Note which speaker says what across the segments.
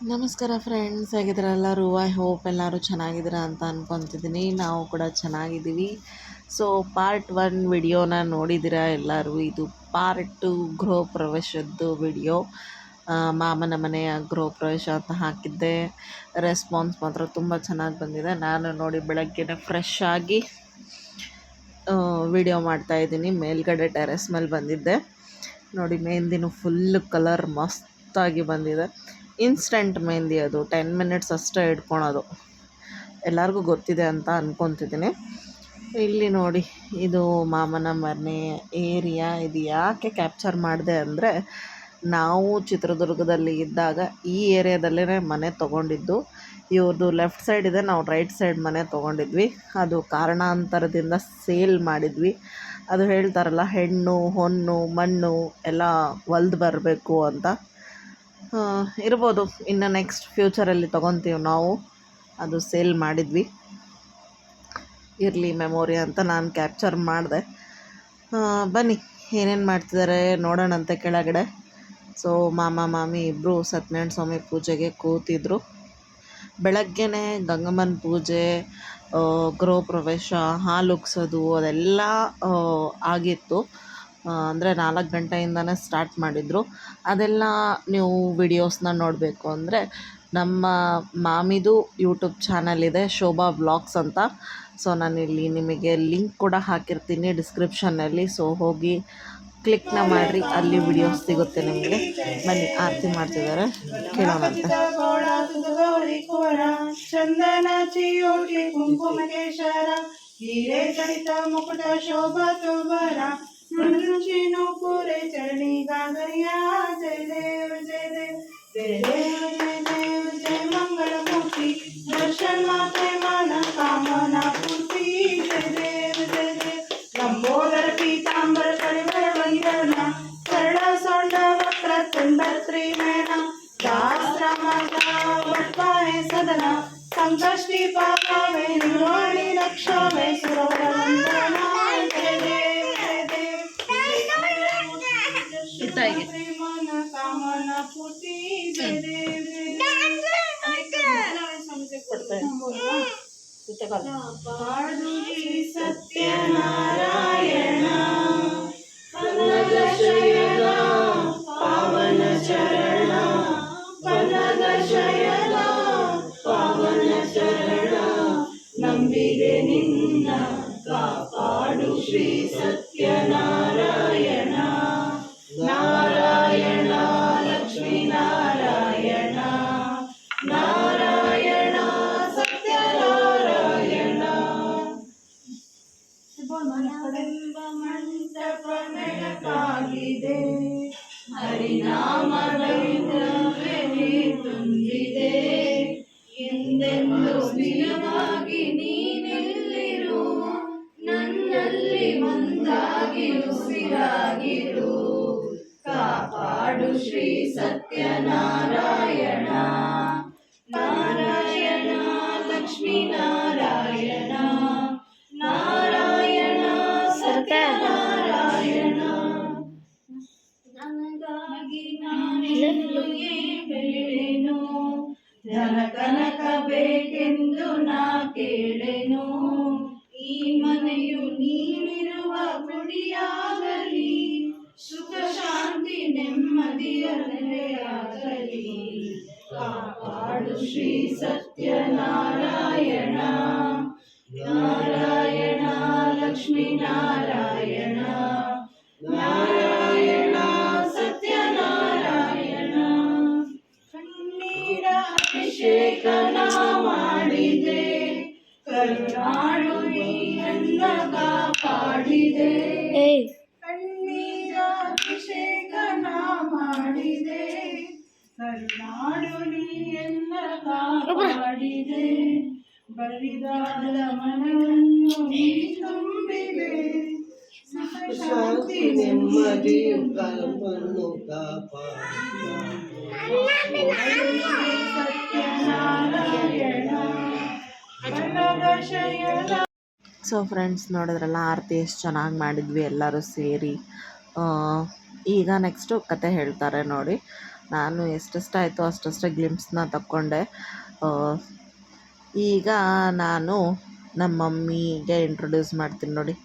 Speaker 1: ನಮಸ್ಕಾರ ಫ್ರೆಂಡ್ಸ್, ಹೇಗಿದ್ದೀರಾ ಎಲ್ಲರೂ? ಐ ಹೋಪ್ ಎಲ್ಲರೂ ಚೆನ್ನಾಗಿದ್ದೀರಾ ಅಂತ ಅಂದ್ಕೊತಿದ್ದೀನಿ. ನಾವು ಕೂಡ ಚೆನ್ನಾಗಿದ್ದೀವಿ. ಸೊ ಪಾರ್ಟ್ 1 ವಿಡಿಯೋನ ನೋಡಿದ್ದೀರಾ ಎಲ್ಲರೂ. ಇದು ಪಾರ್ಟ್ 2 ಗೃಹ ಪ್ರವೇಶದ್ದು ವಿಡಿಯೋ. ಮಾಮನ ಮನೆಯ ಗೃಹ ಪ್ರವೇಶ ಅಂತ ಹಾಕಿದ್ದೆ. ರೆಸ್ಪಾನ್ಸ್ ಮಾತ್ರ ತುಂಬ ಚೆನ್ನಾಗಿ ಬಂದಿದೆ. ನಾನು ನೋಡಿ ಬೆಳಗ್ಗೆನೇ ಫ್ರೆಶ್ ಆಗಿ ವಿಡಿಯೋ ಮಾಡ್ತಾಯಿದ್ದೀನಿ. ಮೇಲ್ಗಡೆ ಟೆರೆಸ್ ಮೇಲೆ ಬಂದಿದ್ದೆ. ನೋಡಿ ಮೆಹಂದಿನೂ ಫುಲ್ ಕಲರ್ ಮಸ್ತಾಗಿ ಬಂದಿದೆ. ಇನ್ಸ್ಟೆಂಟ್ ಮೆಹಂದಿ, ಅದು 10 ಮಿನಿಟ್ಸ್ ಅಷ್ಟೇ ಇಟ್ಕೊಳೋದು. ಎಲ್ಲರಿಗೂ ಗೊತ್ತಿದೆ ಅಂತ ಅಂದ್ಕೊತಿದ್ದೀನಿ. ಇಲ್ಲಿ ನೋಡಿ, ಇದು ಮಾಮನ ಮನೆ ಏರಿಯಾ. ಇದು ಯಾಕೆ ಕ್ಯಾಪ್ಚರ್ ಮಾಡಿದೆ ಅಂದರೆ, ನಾವು ಚಿತ್ರದುರ್ಗದಲ್ಲಿ ಇದ್ದಾಗ ಈ ಏರಿಯಾದಲ್ಲೇ ಮನೆ ತೊಗೊಂಡಿದ್ದು. ಇವ್ರದ್ದು ಲೆಫ್ಟ್ ಸೈಡ್ ಇದೆ, ನಾವು ರೈಟ್ ಸೈಡ್ ಮನೆ ತೊಗೊಂಡಿದ್ವಿ. ಅದು ಕಾರಣಾಂತರದಿಂದ ಸೇಲ್ ಮಾಡಿದ್ವಿ. ಅದು ಹೇಳ್ತಾರಲ್ಲ, ಹೆಣ್ಣು ಹೊನ್ನು ಮಣ್ಣು ಎಲ್ಲ ಒಲ್ದು ಬರಬೇಕು ಅಂತ. ಇರ್ಬೋದು, ಇನ್ನು ನೆಕ್ಸ್ಟ್ ಫ್ಯೂಚರಲ್ಲಿ ತೊಗೊತೀವಿ ನಾವು. ಅದು ಸೇಲ್ ಮಾಡಿದ್ವಿ. ಇರಲಿ ಮೆಮೊರಿ ಅಂತ ನಾನು ಕ್ಯಾಪ್ಚರ್ ಮಾಡಿದೆ. ಬನ್ನಿ ಏನೇನು ಮಾಡ್ತಿದ್ದಾರೆ ನೋಡೋಣಂತೆ ಕೆಳಗಡೆ. ಸೊ ಮಾಮ ಮಾಮಿ ಇಬ್ಬರು ಸತ್ಯನಾರಾಯಣ ಸ್ವಾಮಿ ಪೂಜೆಗೆ ಕೂತಿದ್ರು. ಬೆಳಗ್ಗೆನೇ ಗಂಗಮ್ಮನ ಪೂಜೆ, ಗೃಹ ಪ್ರವೇಶ, ಹಾಲು ಉಗ್ಸೋದು ಅದೆಲ್ಲ ಆಗಿತ್ತು. ಅಂದರೆ 4 ಗಂಟೆಯಿಂದನೇ ಸ್ಟಾರ್ಟ್ ಮಾಡಿದರು. ಅದೆಲ್ಲ ನೀವು ವಿಡಿಯೋಸ್ನ ನೋಡಬೇಕು ಅಂದರೆ ನಮ್ಮ ಮಾಮಿದು ಯೂಟ್ಯೂಬ್ ಚಾನಲ್ ಇದೆ, ಶೋಭಾ ವ್ಲಾಗ್ಸ್ ಅಂತ. ಸೊ ನಾನಿಲ್ಲಿ ನಿಮಗೆ ಲಿಂಕ್ ಕೂಡ ಹಾಕಿರ್ತೀನಿ ಡಿಸ್ಕ್ರಿಪ್ಷನ್ನಲ್ಲಿ. ಸೊ ಹೋಗಿ ಕ್ಲಿಕ್ನ ಮಾಡಿರಿ, ಅಲ್ಲಿ ವಿಡಿಯೋಸ್ ಸಿಗುತ್ತೆ ನಿಮಗೆ. ಬನ್ನಿ ಆರತಿ ಮಾಡ್ತಿದ್ದಾರೆ, ಕೇಳೋಣಂತೆ.
Speaker 2: ಚಂದನ ಚಿಯೋಟಿ ಕುಂಕುಮಕೇಶರ ಹೀರೆ ಕಡಿತ ಮುಕುಟ ಶೋಭಾ ತೋಬರ ನುಂಚಿನು ಪೂರೆ ಚರಣಿ ಗಾಗರಿಯಾ. ಜಯ ದೇವ ಜಯ ದೇವ ಜಯ ದೇವ ಜಯ ದೇವ ಜಯ ಮಂಗಳ ಮೂರ್ತಿ ದರ್ಶನ ಮಾತೆ ಮಾನ ಕಾಮನಾ ಪೂರ್ತಿ. ಜಯ ದೇವ ಜಯ ದೇವ ಲಂಬೋದರ ಪೀತಾಂಬರ ಪರಿವರ ವಂದನ ಸರಳ ಸೊಂಡ ವಕ್ರ ತುಂಡ ತ್ರಿನಯನ ಶಾಸ್ತ್ರಮತ ವಟ್ಪಾನೆ ಸದನ ಸಂಕಷ್ಟಿ ಪಾಪವೇ ನಿರ್ವಾಣಿ ರಕ್ಷಾವೇ ಸುರವರ ವಂದನ. ಜಯ ದೇವ ಜಯ ದೇವ ಶ್ರೀಮನ ಕಾಮನ ಪೂರ್ತಿ. ಜಯ ದೇವ ಪಾಡು ಶ್ರೀ ಸತ್ಯನಾರಾಯಣ ಪನ್ನಗ ಶಯನ ಪಾವನ ಚರಣ ಪನ್ನಗ ಶಯನ ಪಾವನ ಚರಣ ನಂಬಿದೆ ನಿನ್ನ ಕಾಪಾಡು ಶ್ರೀ ಸತ್ಯನಾರಾಯಣ. ನಾರಾಯಣ ಲಕ್ಷ್ಮೀ ನಾರಾಯಣ ನಾರಾಯಣ ಸತ್ಯನಾರಾಯಣ. ಮನವೆಂಬ ಮಂಟಪ ಬೆಳಕಾಗಿದೆ, ಹರಿನಾಮವೆಂಬೆ ತುಂಬಿದೆ. ಎಂದೆಂದು ಸ್ಥಿರವಾಗಿ ನೀನೆಲ್ಲಿರು, ನನ್ನಲ್ಲಿ ಒಂದಾಗಿ ಉಸಿರಾಗಿರು. ಕಾಪಾಡು ಶ್ರೀ ಸತ್ಯನಾರಾಯಣ. ನಾರಾಯಣ ಲಕ್ಷ್ಮೀ ನಾರಾಯಣ ನಾರಾಯಣ ಸತ್ಯನಾರಾಯಣ. ನನಗಾಗಿ ನಾನೆಂದು ಬೇಳೆನು, ಧನ ಕನಕ ಬೇಕೆಂದು ನಾ ಕೇಳೆನು. ಈ ಮನೆಯು ನೀನಿರುವ ಗುಡಿಯಾಗಲಿ, ಸುಖ ಶಾಂತಿ ನೆಮ್ಮದಿಯ ನೆಲೆಯಾಗಲಿ. ಕಾಪಾಡು ಶ್ರೀ ಸತ್ಯನಾರಾಯಣ. ನಾರಾಯಣ ಲಕ್ಷ್ಮೀ ನಾರಾಯಣ ನಾರಾಯಣ ಸತ್ಯನಾರಾಯಣ. ಕಣ್ಣೀರ ಅಭಿಷೇಕನ ಮಾಡಿದೆ, ಕರುಣಾಳು ನೀರನ್ನ ಕಾಪಾಡಿದೆ. ಕಣ್ಣೀರ ಅಭಿಷೇಕನ ಮಾಡಿದೆ, ಕರುಣಾಳು ನೀರನ್ನ ಕಾಪಾಡಿದೆ. ಬರಿದಾದ ಮನವನ್ನು ನೀ ತುಂಬಿದೆ, ಸುಖ ಶಾಂತಿ ನೆಮ್ಮದಿಯು ಕಲ್ಪನ್ನು ಸತ್ಯನಾರಾಯಣ ಪನ್ನಗ ಶಯನ.
Speaker 1: ಸೊ ಫ್ರೆಂಡ್ಸ್, ನೋಡಿದ್ರಲ್ಲ ಆರತಿ ಎಷ್ಟು ಚೆನ್ನಾಗಿ ಮಾಡಿದ್ವಿ ಎಲ್ಲರೂ ಸೇರಿ. ಈಗ ನೆಕ್ಸ್ಟು ಕತೆ ಹೇಳ್ತಾರೆ ನೋಡಿ. ನಾನು ಎಷ್ಟೆಷ್ಟಾಯಿತು ಅಷ್ಟಷ್ಟೇ ಗ್ಲಿಮ್ಸ್ನ ತಕ್ಕೊಂಡೆ. ಈಗ ನಾನು ನಮ್ಮ ಮಮ್ಮಿಗೆ ಇಂಟ್ರೊಡ್ಯೂಸ್ ಮಾಡ್ತೀನಿ ನೋಡಿ.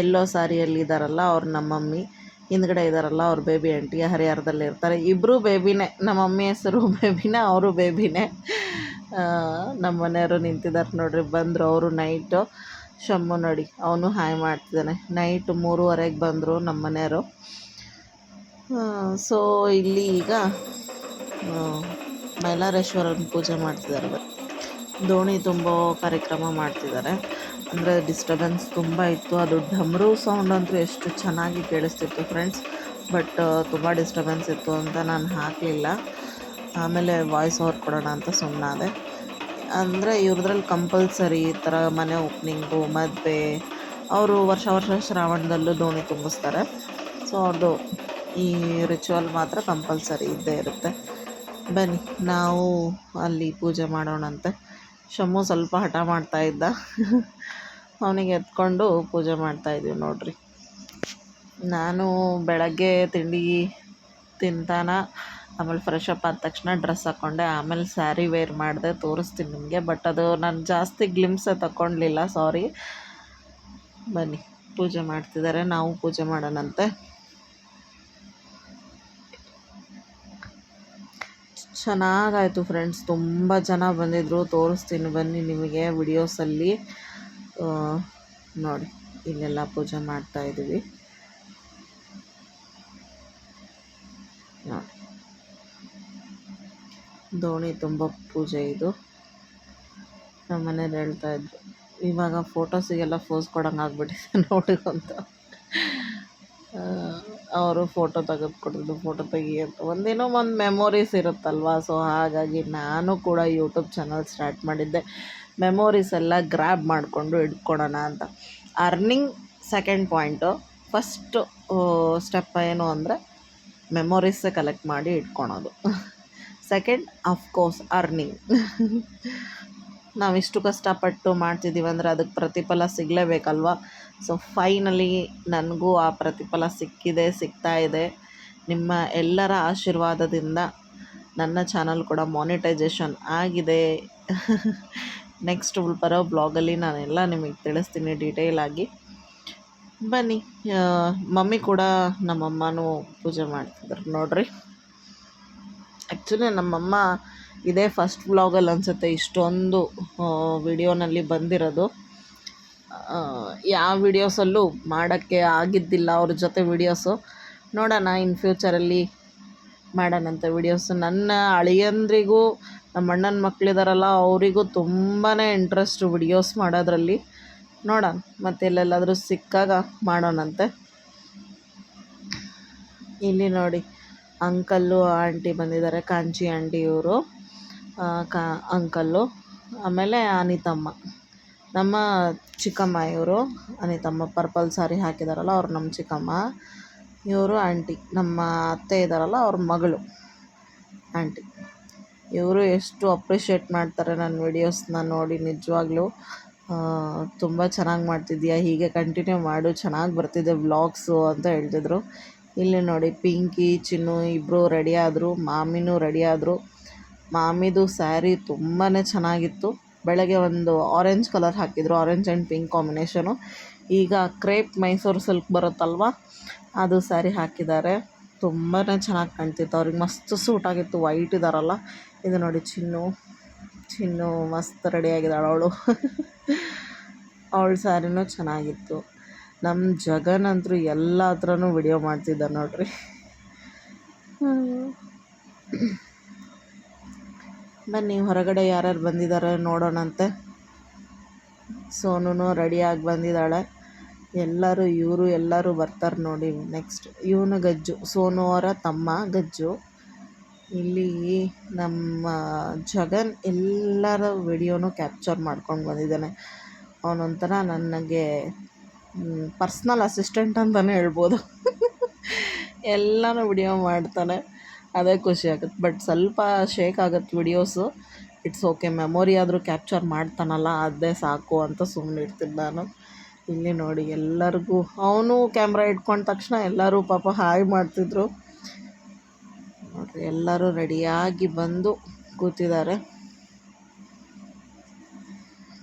Speaker 1: ಎಲ್ಲೋ ಸಾರಿಯಲ್ಲಿ ಇದ್ದಾರಲ್ಲ ಅವ್ರು ನಮ್ಮ ಮಮ್ಮಿ, ಹಿಂದ್ಗಡೆ ಇದ್ದಾರಲ್ಲ ಅವ್ರ ಬೇಬಿ ಆಂಟಿ ಹರಿಹರದಲ್ಲಿ ಇರ್ತಾರೆ. ಇಬ್ಬರು ಬೇಬಿನೇ, ನಮ್ಮ ಮಮ್ಮಿ ಹೆಸರು ಬೇಬಿನೇ, ಅವರು ಬೇಬಿನೇ. ನಮ್ಮ ಮನೆಯವರು ನಿಂತಿದ್ದಾರೆ ನೋಡ್ರಿ, ಬಂದರು ಅವರು ನೈಟು. ಶಮ್ಮು ನೋಡಿ ಅವನು ಹಾಯ್ ಮಾಡ್ತಿದ್ದಾನೆ. ನೈಟ್ 3:30ಗೆ ಬಂದರು ನಮ್ಮ ಮನೆಯವರು. ಸೊ ಇಲ್ಲಿ ಈಗ ಮೈಲಾರೇಶ್ವರನ ಪೂಜೆ ಮಾಡ್ತಿದ್ದಾರೆ, ದೋಣಿ ತುಂಬೋ ಕಾರ್ಯಕ್ರಮ ಮಾಡ್ತಿದ್ದಾರೆ. ಅಂದರೆ ಡಿಸ್ಟರ್ಬೆನ್ಸ್ ತುಂಬ ಇತ್ತು, ಅದು ಡಮರು ಸೌಂಡ್ ಅಂತೂ ಎಷ್ಟು ಚೆನ್ನಾಗಿ ಕೇಳಿಸ್ತಿತ್ತು ಫ್ರೆಂಡ್ಸ್. ಬಟ್ ತುಂಬ ಡಿಸ್ಟರ್ಬೆನ್ಸ್ ಇತ್ತು ಅಂತ ನಾನು ಹಾಕಲಿಲ್ಲ. ಆಮೇಲೆ ವಾಯ್ಸ್ ಓವರ್ ಕೊಡೋಣ ಅಂತ ಸುಮ್ಮನಾದೆ. ಅಂದರೆ ಇವ್ರದ್ರಲ್ಲಿ ಕಂಪಲ್ಸರಿ ಈ ಥರ ಮನೆ ಓಪ್ನಿಂಗು, ಮದುವೆ, ಅವರು ವರ್ಷ ಶ್ರಾವಣದಲ್ಲೂ ದೋಣಿ ತುಂಬಿಸ್ತಾರೆ. ಸೊ ಅವ್ರದ್ದು ಈ ರಿಚುವಲ್ ಮಾತ್ರ ಕಂಪಲ್ಸರಿ ಇದ್ದೇ ಇರುತ್ತೆ. ಬನ್ನಿ ನಾವು ಅಲ್ಲಿ ಪೂಜೆ ಮಾಡೋಣಂತೆ. ಶಮ್ಮು ಸ್ವಲ್ಪ ಹಠ ಮಾಡ್ತಾಯಿದ್ದ, ಅವನಿಗೆ ಎತ್ಕೊಂಡು ಪೂಜೆ ಮಾಡ್ತಾಯಿದ್ದೀವಿ ನೋಡ್ರಿ. ನಾನು ಬೆಳಗ್ಗೆ ತಿಂಡಿ ತಿಂತಾನ, ಆಮೇಲೆ ಫ್ರೆಶ್ ಅಪ್ ಆದ ತಕ್ಷಣ ಡ್ರೆಸ್ ಹಾಕ್ಕೊಂಡೆ, ಆಮೇಲೆ ಸ್ಯಾರಿ ವೇರ್ ಮಾಡಿದೆ, ತೋರಿಸ್ತೀನಿ ನಿಮಗೆ. ಬಟ್ ಅದು ನಾನು ಜಾಸ್ತಿ ಗ್ಲಿಮ್ಸೇ ತಗೊಳ್ಲಿಲ್ಲ, ಸಾರಿ. ಬನ್ನಿ ಪೂಜೆ ಮಾಡ್ತಿದ್ದಾರೆ, ನಾವು ಪೂಜೆ ಮಾಡೋಣಂತೆ. ಚೆನ್ನಾಗಾಯಿತು ಫ್ರೆಂಡ್ಸ್, ತುಂಬ ಜನ ಬಂದಿದ್ದರು, ತೋರಿಸ್ತೀನಿ ಬನ್ನಿ ನಿಮಗೆ ವಿಡಿಯೋಸಲ್ಲಿ. ನೋಡಿ ಇಲ್ಲೆಲ್ಲ ಪೂಜೆ ಮಾಡ್ತಾಯಿದ್ದೀವಿ ನೋಡಿ, ದೋಣಿ ತುಂಬ ಪೂಜೆ ಇದು. ನಮ್ಮ ಮನೇಲಿ ಹೇಳ್ತಾಯಿದ್ರು, ಇವಾಗ ಫೋಟೋಸಿಗೆಲ್ಲ ಫೋಸ್ ಕೊಡೋಂಗೆ ಆಗ್ಬಿಟ್ಟಿದೆ ನೋಡಿ ಅಂತ. ಅವರು ಫೋಟೋ ತೆಗೆದುಕೊಡೋದು, ಫೋಟೋ ತೆಗಿ ಅಂತ ಒಂದೇನೋ ಒಂದು ಮೆಮೊರೀಸ್ ಇರುತ್ತಲ್ವ. ಸೊ ಹಾಗಾಗಿ ನಾನು ಕೂಡ ಯೂಟ್ಯೂಬ್ ಚಾನಲ್ ಸ್ಟಾರ್ಟ್ ಮಾಡಿದ್ದೆ, ಮೆಮೊರೀಸ್ ಎಲ್ಲ ಗ್ರ್ಯಾಬ್ ಮಾಡಿಕೊಂಡು ಇಟ್ಕೊಳೋಣ ಅಂತ. Earning second point, first step ಏನು ಅಂದರೆ ಮೆಮೊರೀಸೇ ಕಲೆಕ್ಟ್ ಮಾಡಿ ಇಟ್ಕೊಳೋದು. Second of course earning. ನಾವಿಷ್ಟು ಕಷ್ಟಪಟ್ಟು ಮಾಡ್ತಿದ್ದೀವಿ ಅಂದರೆ ಅದಕ್ಕೆ ಪ್ರತಿಫಲ ಸಿಗಲೇಬೇಕಲ್ವ. ಸೊ ಫೈನಲಿ ನನಗೂ ಆ ಪ್ರತಿಫಲ ಸಿಗ್ತಾ ಇದೆ. ನಿಮ್ಮ ಎಲ್ಲರ ಆಶೀರ್ವಾದದಿಂದ ನನ್ನ ಚಾನಲ್ ಕೂಡ ಮಾನಿಟೈಸೇಷನ್ ಆಗಿದೆ. ನೆಕ್ಸ್ಟ್ ಬರೋ ಬ್ಲಾಗಲ್ಲಿ ನಾನೆಲ್ಲ ನಿಮಗೆ ತಿಳಿಸ್ತೀನಿ ಡೀಟೇಲಾಗಿ. ಬನ್ನಿ, ಮಮ್ಮಿ ಕೂಡ ನಮ್ಮಮ್ಮನೂ ಪೂಜೆ ಮಾಡ್ತಿದ್ರು ನೋಡ್ರಿ. ಆ್ಯಕ್ಚುಲಿ ನಮ್ಮಮ್ಮ ಇದೇ ಫಸ್ಟ್ ವ್ಲಾಗಲ್ಲಿ ಅನಿಸುತ್ತೆ ಇಷ್ಟೊಂದು ವಿಡಿಯೋನಲ್ಲಿ ಬಂದಿರೋದು. ಯಾವ ವಿಡಿಯೋಸಲ್ಲೂ ಮಾಡೋಕ್ಕೆ ಆಗಿದ್ದಿಲ್ಲ ಅವ್ರ ಜೊತೆ ವಿಡಿಯೋಸು. ನೋಡೋಣ ಇನ್ ಫ್ಯೂಚರಲ್ಲಿ ಮಾಡೋಣಂತೆ ವಿಡಿಯೋಸು. ನನ್ನ ಅಳಿಯಂದ್ರಿಗೂ ನಮ್ಮ ಅಣ್ಣನ ಮಕ್ಕಳಿದಾರಲ್ಲ ಅವರಿಗೂ ತುಂಬಾ ಇಂಟ್ರೆಸ್ಟು ವಿಡಿಯೋಸ್ ಮಾಡೋದ್ರಲ್ಲಿ. ನೋಡೋಣ ಮತ್ತೆ ಎಲ್ಲೆಲ್ಲಾದರೂ ಸಿಕ್ಕಾಗ ಮಾಡೋಣಂತೆ. ಇಲ್ಲಿ ನೋಡಿ ಅಂಕಲ್ಲು ಆಂಟಿ ಬಂದಿದ್ದಾರೆ, ಕಾಂಚಿ ಆಂಟಿ ಇವರು ಅಂಕಲ್ಲು. ಆಮೇಲೆ ಅನಿತಮ್ಮ ನಮ್ಮ ಚಿಕ್ಕಮ್ಮ, ಇವರು ಅನಿತಮ್ಮ ಪರ್ಪಲ್ ಸಾರಿ ಹಾಕಿದಾರಲ್ಲ ಅವ್ರು ನಮ್ಮ ಚಿಕ್ಕಮ್ಮ. ಇವರು ಆಂಟಿ, ನಮ್ಮ ಅತ್ತೆ ಇದ್ದಾರಲ್ಲ ಅವ್ರ ಮಗಳು ಆಂಟಿ. ಇವರು ಎಷ್ಟು ಅಪ್ರಿಷಿಯೇಟ್ ಮಾಡ್ತಾರೆ ನನ್ನ ವೀಡಿಯೋಸ್ನ ನೋಡಿ. ನಿಜವಾಗ್ಲೂ ತುಂಬ ಚೆನ್ನಾಗಿ ಮಾಡ್ತಿದ್ದೀಯಾ, ಹೀಗೆ ಕಂಟಿನ್ಯೂ ಮಾಡು, ಚೆನ್ನಾಗಿ ಬರ್ತಿದೆ ವ್ಲಾಗ್ಸು ಅಂತ ಹೇಳ್ತಿದ್ರು. ಇಲ್ಲಿ ನೋಡಿ ಪಿಂಕಿ ಚಿನ್ನು ಇಬ್ಬರು ರೆಡಿ ಆದರು, ಮಾಮಿನೂ ರೆಡಿ ಆದರು. ಮಾಮಿದು ಸ್ಯಾರಿ ತುಂಬಾ ಚೆನ್ನಾಗಿತ್ತು. ಬೆಳಗ್ಗೆ ಒಂದು ಆರೆಂಜ್ ಕಲರ್ ಹಾಕಿದ್ರು, ಆರೆಂಜ್ ಆ್ಯಂಡ್ ಪಿಂಕ್ ಕಾಂಬಿನೇಷನು. ಈಗ ಕ್ರೇಪ್ ಮೈಸೂರು ಸಿಲ್ಕ್ ಬರುತ್ತಲ್ವ, ಅದು ಸ್ಯಾರಿ ಹಾಕಿದ್ದಾರೆ. ತುಂಬಾ ಚೆನ್ನಾಗಿ ಕಾಣ್ತಿತ್ತು, ಅವ್ರಿಗೆ ಮಸ್ತ್ ಸೂಟ್ ಆಗಿತ್ತು. ವೈಟ್ ಇದ್ದಾರಲ್ಲ. ಇದು ನೋಡಿ ಚಿನ್ನು ಮಸ್ತ್ ರೆಡಿಯಾಗಿದ್ದಾಳೆ ಅವಳು. ಅವಳ ಸ್ಯಾರಿನೂ ಚೆನ್ನಾಗಿತ್ತು. ನಮ್ಮ ಜಗನ್ ಅಂತೂ ಎಲ್ಲ ಹತ್ರನೂ ವಿಡಿಯೋ ಮಾಡ್ತಿದ್ದ ನೋಡ್ರಿ. ಬನ್ನಿ ಹೊರಗಡೆ ಯಾರ್ಯಾರು ಬಂದಿದ್ದಾರೆ ನೋಡೋಣಂತೆ. ಸೋನು ರೆಡಿಯಾಗಿ ಬಂದಿದ್ದಾಳೆ. ಇವರು ಎಲ್ಲರೂ ಬರ್ತಾರೆ ನೋಡಿ. ನೆಕ್ಸ್ಟ್ ಇವನು ಗಜ್ಜು, ಸೋನು ಅವರ ತಮ್ಮ ಗಜ್ಜು. ಇಲ್ಲಿ ನಮ್ಮ ಜಗನ್ ಎಲ್ಲರ ವಿಡಿಯೋನೂ ಕ್ಯಾಪ್ಚರ್ ಮಾಡ್ಕೊಂಡು ಬಂದಿದ್ದಾನೆ. ಅವನೊಂಥರ ನನಗೆ ಪರ್ಸ್ನಲ್ ಅಸಿಸ್ಟೆಂಟ್ ಅಂತಲೇ ಹೇಳ್ಬೋದು. ಎಲ್ಲನೂ ವಿಡಿಯೋ ಮಾಡ್ತಾನೆ, ಅದೇ ಖುಷಿ ಆಗುತ್ತೆ. ಬಟ್ ಸ್ವಲ್ಪ ಶೇಕ್ ಆಗುತ್ತೆ ವಿಡಿಯೋಸು. ಇಟ್ಸ್ ಓಕೆ, ಮೆಮೊರಿ ಆದರೂ ಕ್ಯಾಪ್ಚರ್ ಮಾಡ್ತಾನಲ್ಲ ಅದೇ ಸಾಕು ಅಂತ ಸುಮ್ಮನೆ ಇರ್ತೀನಿ ನಾನು. ಇಲ್ಲಿ ನೋಡಿ ಎಲ್ಲರಿಗೂ ಅವನು ಕ್ಯಾಮ್ರಾ ಇಟ್ಕೊಂಡ ತಕ್ಷಣ ಎಲ್ಲರೂ ಪಾಪ ಹಾಯ್ ಮಾಡ್ತಿದ್ರು. ನೋಡಿರಿ ಎಲ್ಲರೂ ರೆಡಿಯಾಗಿ ಬಂದು ಕೂತಿದ್ದಾರೆ.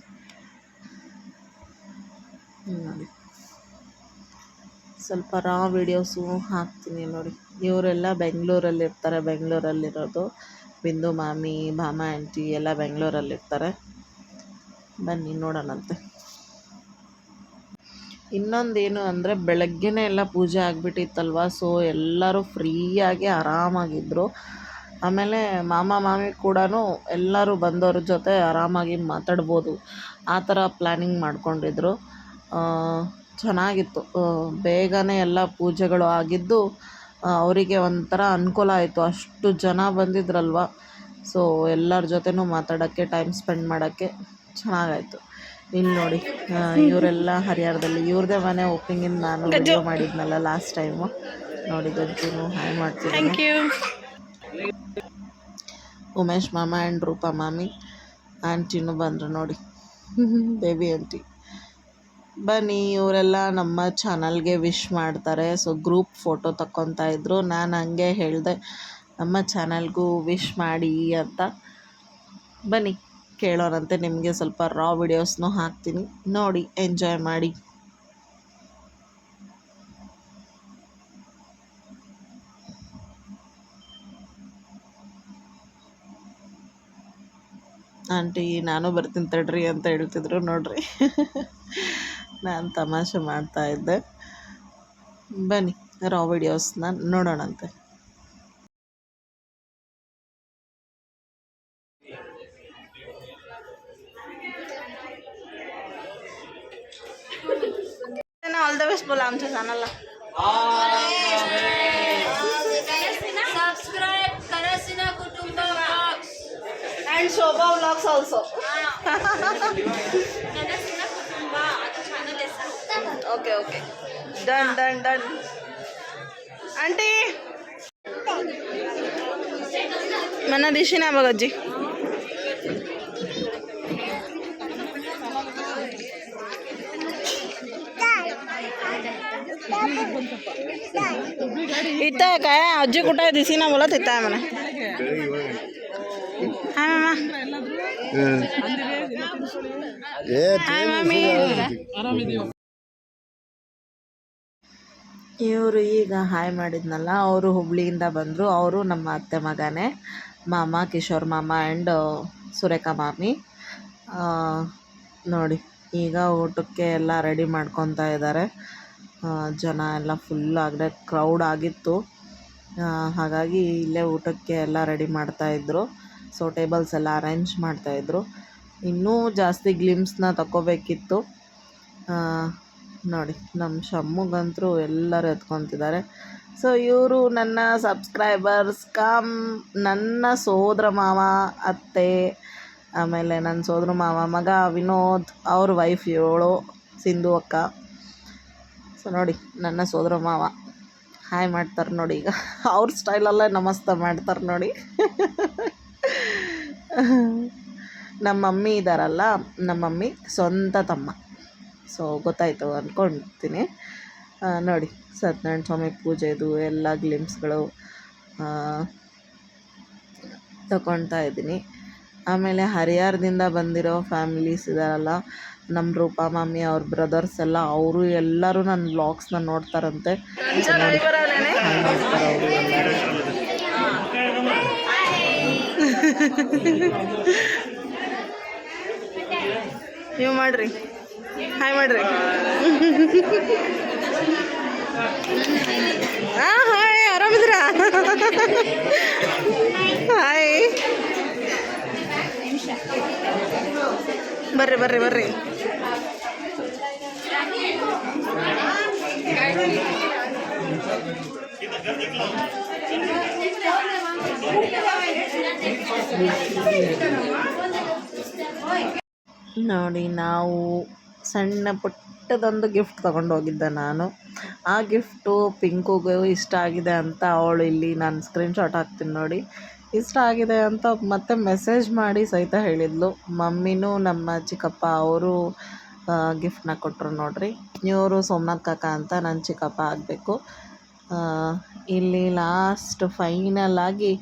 Speaker 1: ನೋಡಿ ಸ್ವಲ್ಪ ರಾ ವೀಡಿಯೋಸು ಹಾಕ್ತೀನಿ ನೋಡಿ. ಇವರೆಲ್ಲ ಬೆಂಗಳೂರಲ್ಲಿರ್ತಾರೆ, ಬೆಂಗಳೂರಲ್ಲಿರೋದು. ಬಿಂದು ಮಾಮಿ, ಭಾಮ ಆಂಟಿ ಎಲ್ಲ ಬೆಂಗಳೂರಲ್ಲಿರ್ತಾರೆ. ಬನ್ನಿ ನೋಡೋಣಂತೆ. ಇನ್ನೊಂದೇನು ಅಂದರೆ ಬೆಳಗ್ಗೆನೇ ಎಲ್ಲ ಪೂಜೆ ಆಗಿಬಿಟ್ಟಿತ್ತಲ್ವ, ಸೊ ಎಲ್ಲರೂ ಫ್ರೀಯಾಗಿ ಆರಾಮಾಗಿದ್ದರು. ಆಮೇಲೆ ಮಾಮ ಮಾಮಿ ಕೂಡ ಎಲ್ಲರೂ ಬಂದವ್ರ ಜೊತೆ ಆರಾಮಾಗಿ ಮಾತಾಡ್ಬೋದು, ಆ ಥರ ಪ್ಲ್ಯಾನಿಂಗ್ ಮಾಡ್ಕೊಂಡಿದ್ರು. ಚೆನ್ನಾಗಿತ್ತು. ಬೇಗನೆ ಎಲ್ಲ ಪೂಜೆಗಳು ಆಗಿದ್ದು ಅವರಿಗೆ ಒಂಥರ ಅನುಕೂಲ ಆಯಿತು. ಅಷ್ಟು ಜನ ಬಂದಿದ್ರಲ್ವ, ಸೊ ಎಲ್ಲರ ಜೊತೆನೂ ಮಾತಾಡೋಕ್ಕೆ, ಟೈಮ್ ಸ್ಪೆಂಡ್ ಮಾಡೋಕ್ಕೆ ಚೆನ್ನಾಗಾಯಿತು. ಇಲ್ಲಿ ನೋಡಿ, ಇವರೆಲ್ಲ ಹರಿಹರದಲ್ಲಿ ಇವ್ರದ್ದೇ ಮನೆ ಓಪನಿಂಗಿಂದ ನಾನು ವಿಡಿಯೋ ಮಾಡಿದ್ನಲ್ಲ ಲಾಸ್ಟ್ ಟೈಮು. ನೋಡಿ ಗಂಟು ಹಾಯ್ ಮಾಡ್ತೀನಿ. ಉಮೇಶ್ ಮಾಮ ಆ್ಯಂಡ್ ರೂಪಾ ಮಾಮಿ ಆಂಟಿನೂ ಬಂದರು ನೋಡಿ, ಬೇಬಿ ಆಂಟಿ. ಬನ್ನಿ, ಇವರೆಲ್ಲ ನಮ್ಮ ಚಾನಲ್ಗೆ ವಿಶ್ ಮಾಡ್ತಾರೆ. ಸೊ ಗ್ರೂಪ್ ಫೋಟೋ ತಗೊತಾ ಇದ್ರು. ನಾನು ಹಂಗೆ ಹೇಳಿದೆ ನಮ್ಮ ಚಾನಲ್ಗೂ ವಿಶ್ ಮಾಡಿ ಅಂತ. ಬನ್ನಿ ಕೇಳೋರಂತೆ. ನಿಮಗೆ ಸ್ವಲ್ಪ ರಾ ವಿಡಿಯೋಸ್ನೂ ಹಾಕ್ತೀನಿ, ನೋಡಿ ಎಂಜಾಯ್ ಮಾಡಿ. ಆಂಟಿ ನಾನು ಬರ್ತೀನಿ ತಡ್ರಿ ಅಂತ ಹೇಳ್ತಿದ್ರು ನೋಡ್ರಿ. ನಾನು ತಮಾಷೆ ಮಾಡ್ತಾಯಿದ್ದೆ. ಬನ್ನಿ ರಾ ವಿಡಿಯೋಸ್ನ ನೋಡೋಣಂತೆ. ऑल द बेस्ट बोला आमच्या चॅनलला.
Speaker 2: सबस्क्राईब करा सिना कुटुंब blogs
Speaker 1: and Shobha vlogs also. Okay okay, done done done. Aunty मना दिशी ना बघ अज्जी. इथं आहे काय? आजी कुठं आहे? दिसी ना बोला. तिथं आहे म्हणा. हाय मामा. हाय मामी. ಇವರು ಈಗ ಹಾಯ್ ಮಾಡಿದ್ನಲ್ಲ, ಅವರು ಹುಬ್ಳಿಯಿಂದ ಬಂದರು. ಅವರು ನಮ್ಮ ಅತ್ತೆ ಮಗನೇ, ಮಾಮ ಕಿಶೋರ್ ಮಾಮ ಆ್ಯಂಡ್ ಸುರೇಖಾ ಮಾಮಿ. ನೋಡಿ ಈಗ ಊಟಕ್ಕೆ ಎಲ್ಲ ರೆಡಿ ಮಾಡ್ಕೊತಾ ಇದ್ದಾರೆ. ಜನ ಎಲ್ಲ ಫುಲ್ ಆಗದೆ ಕ್ರೌಡ್ ಆಗಿತ್ತು. ಹಾಗಾಗಿ ಇಲ್ಲೇ ಊಟಕ್ಕೆ ಎಲ್ಲ ರೆಡಿ ಮಾಡ್ತಾಯಿದ್ರು. ಸೊ ಟೇಬಲ್ಸ್ ಎಲ್ಲ ಅರೇಂಜ್ ಮಾಡ್ತಾಯಿದ್ರು. ಇನ್ನೂ ಜಾಸ್ತಿ ಗ್ಲಿಮ್ಸ್ನ ತಗೋಬೇಕಿತ್ತು. ನೋಡಿ ನಮ್ಮ ಶಮ್ಮುಗಂತರೂ ಎಲ್ಲರೂ ಎತ್ಕೊತಿದ್ದಾರೆ. ಸೊ ಇವರು ನನ್ನ ಸಬ್ಸ್ಕ್ರೈಬರ್ಸ್ ಕಮ್ ನನ್ನ ಸೋದರ ಮಾವ, ಅತ್ತೆ, ಆಮೇಲೆ ನನ್ನ ಸೋದರ ಮಾವ ಮಗ ವಿನೋದ್, ಅವ್ರ ವೈಫ್ ಇವಳು ಸಿಂಧು ಅಕ್ಕ. ಸೊ ನೋಡಿ ನನ್ನ ಸೋದರ ಮಾವ ಹಾಯ್ ಮಾಡ್ತಾರೆ ನೋಡಿ. ಈಗ ಅವ್ರ ಸ್ಟೈಲಲ್ಲೇ ನಮಸ್ತೆ ಮಾಡ್ತಾರೆ ನೋಡಿ. ನಮ್ಮ ಮಮ್ಮಿ ಇದ್ದಾರಲ್ಲ, ನಮ್ಮ ಮಮ್ಮಿ ಸ್ವಂತ ತಮ್ಮ. ಸೊ ಗೊತ್ತಾಯಿತು ಅಂದ್ಕೊಳ್ತೀನಿ. ನೋಡಿ ಸತ್ಯನಾರಾಯಣ ಸ್ವಾಮಿ ಪೂಜೆದು ಎಲ್ಲ ಗ್ಲಿಮ್ಸ್ಗಳು ತಗೊಳ್ತಾ ಇದ್ದೀನಿ. ಆಮೇಲೆ ಹರಿಹರದಿಂದ ಬಂದಿರೋ ಫ್ಯಾಮಿಲೀಸ್ ಇದ್ದಾರಲ್ಲ, ನಮ್ಮ ರೂಪಾ ಮಾಮಿ ಅವ್ರ ಬ್ರದರ್ಸ್ ಎಲ್ಲ, ಅವರು ಎಲ್ಲರೂ ನನ್ನ ವ್ಲಾಗ್ಸ್ನ ನೋಡ್ತಾರಂತೆ. ನೀವು ಮಾಡ್ರಿ, ಹಾಯ್ ಮಾಡ್ರಿ. ಹಾಂ ಹಾಯ್, ಆರಾಮಿದ್ದೀರಾ? ಹಾಯ್, ಬರ್ರಿ ಬರ್ರಿ ಬರ್ರಿ. ನೋಡಿ ನಾವು ಸಣ್ಣ ಪುಟ್ಟದೊಂದು ಗಿಫ್ಟ್ ತೊಗೊಂಡೋಗಿದ್ದೆ ನಾನು. ಆ ಗಿಫ್ಟು ಪಿಂಕುಗೂ ಇಷ್ಟ ಆಗಿದೆ ಅಂತ ಅವಳು ಇಲ್ಲಿ ನಾನು ಸ್ಕ್ರೀನ್ಶಾಟ್ ಹಾಕ್ತೀನಿ ನೋಡಿ, ಇಷ್ಟ ಆಗಿದೆ ಅಂತ ಮತ್ತೆ ಮೆಸೇಜ್ ಮಾಡಿ ಸಹಿತ ಹೇಳಿದ್ಲು. ಮಮ್ಮಿನೂ ನಮ್ಮ ಚಿಕ್ಕಪ್ಪ ಅವರು ಗಿಫ್ಟನ್ನ ಕೊಟ್ಟರು ನೋಡ್ರಿ. ಇವರು ಸೋಮನಾಥ್ ಕಾಕ ಅಂತ ನನ್ನ ಚಿಕ್ಕಪ್ಪ ಆಗಬೇಕು. ಇಲ್ಲಿ ಲಾಸ್ಟ್ ಫೈನಲ್ ಆಗಿ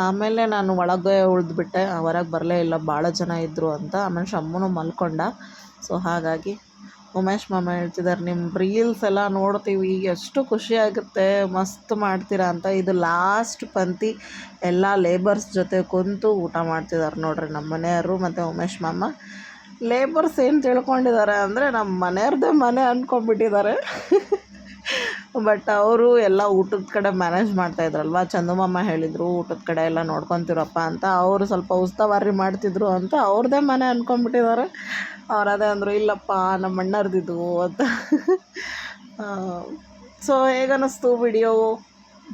Speaker 1: ಆಮೇಲೆ ನಾನು ಒಳಗೆ ಉಳಿದ್ಬಿಟ್ಟೆ, ಹೊರಗೆ ಬರಲೇ ಇಲ್ಲ, ಭಾಳ ಜನ ಇದ್ದರು ಅಂತ. ಆಮೇಲೆ ಶಮ್ಮುನು ಮಲ್ಕೊಂಡ. ಸೊ ಹಾಗಾಗಿ ಉಮೇಶ್ ಮಾಮ ಹೇಳ್ತಿದ್ದಾರೆ, ನಿಮ್ಮ ರೀಲ್ಸ್ ಎಲ್ಲ ನೋಡ್ತೀವಿ, ಎಷ್ಟು ಖುಷಿ ಆಗುತ್ತೆ, ಮಸ್ತ್ ಮಾಡ್ತೀರಾ ಅಂತ. ಇದು ಲಾಸ್ಟ್ ಪಂಕ್ತಿ ಎಲ್ಲ ಲೇಬರ್ಸ್ ಜೊತೆ ಕುಂತು ಊಟ ಮಾಡ್ತಿದ್ದಾರೆ ನೋಡ್ರಿ ನಮ್ಮ ಮನೆಯವರು ಮತ್ತು ಉಮೇಶ್ ಮಾಮ. ಲೇಬರ್ಸ್ ಏನು ತಿಳ್ಕೊಂಡಿದ್ದಾರೆ ಅಂದರೆ ನಮ್ಮ ಮನೆಯವ್ರದ್ದೇ ಮನೆ ಅಂದ್ಕೊಂಡ್ಬಿಟ್ಟಿದ್ದಾರೆ. ಬಟ್ ಅವರು ಎಲ್ಲ ಊಟದ ಕಡೆ ಮ್ಯಾನೇಜ್ ಮಾಡ್ತಾಯಿದ್ರಲ್ವ, ಚಂದು ಮಾಮ ಹೇಳಿದರು ಊಟದ ಕಡೆ ಎಲ್ಲ ನೋಡ್ಕೊತೀರಪ್ಪ ಅಂತ. ಅವರು ಸ್ವಲ್ಪ ಉಸ್ತುವಾರಿ ಮಾಡ್ತಿದ್ರು ಅಂತ ಅವ್ರದ್ದೇ ಮನೆ ಅಂದ್ಕೊಂಡ್ಬಿಟ್ಟಿದ್ದಾರೆ. ಅವ್ರು ಅದೇ ಅಂದರು, ಇಲ್ಲಪ್ಪ ನಮ್ಮ ಅಣ್ಣರ್ದಿದ್ದು ಅಂತ. ಸೊ ಹೇಗನ್ನಿಸ್ತು ವಿಡಿಯೋ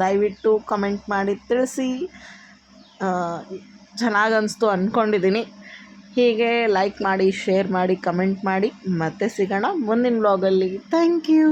Speaker 1: ದಯವಿಟ್ಟು ಕಮೆಂಟ್ ಮಾಡಿ ತಿಳಿಸಿ. ಚೆನ್ನಾಗಿ ಅನಿಸ್ತು ಅಂದ್ಕೊಂಡಿದ್ದೀನಿ. ಹೀಗೆ ಲೈಕ್ ಮಾಡಿ, ಶೇರ್ ಮಾಡಿ, ಕಮೆಂಟ್ ಮಾಡಿ. ಮತ್ತೆ ಸಿಗೋಣ ಮುಂದಿನ ವ್ಲಾಗಲ್ಲಿ. Thank you.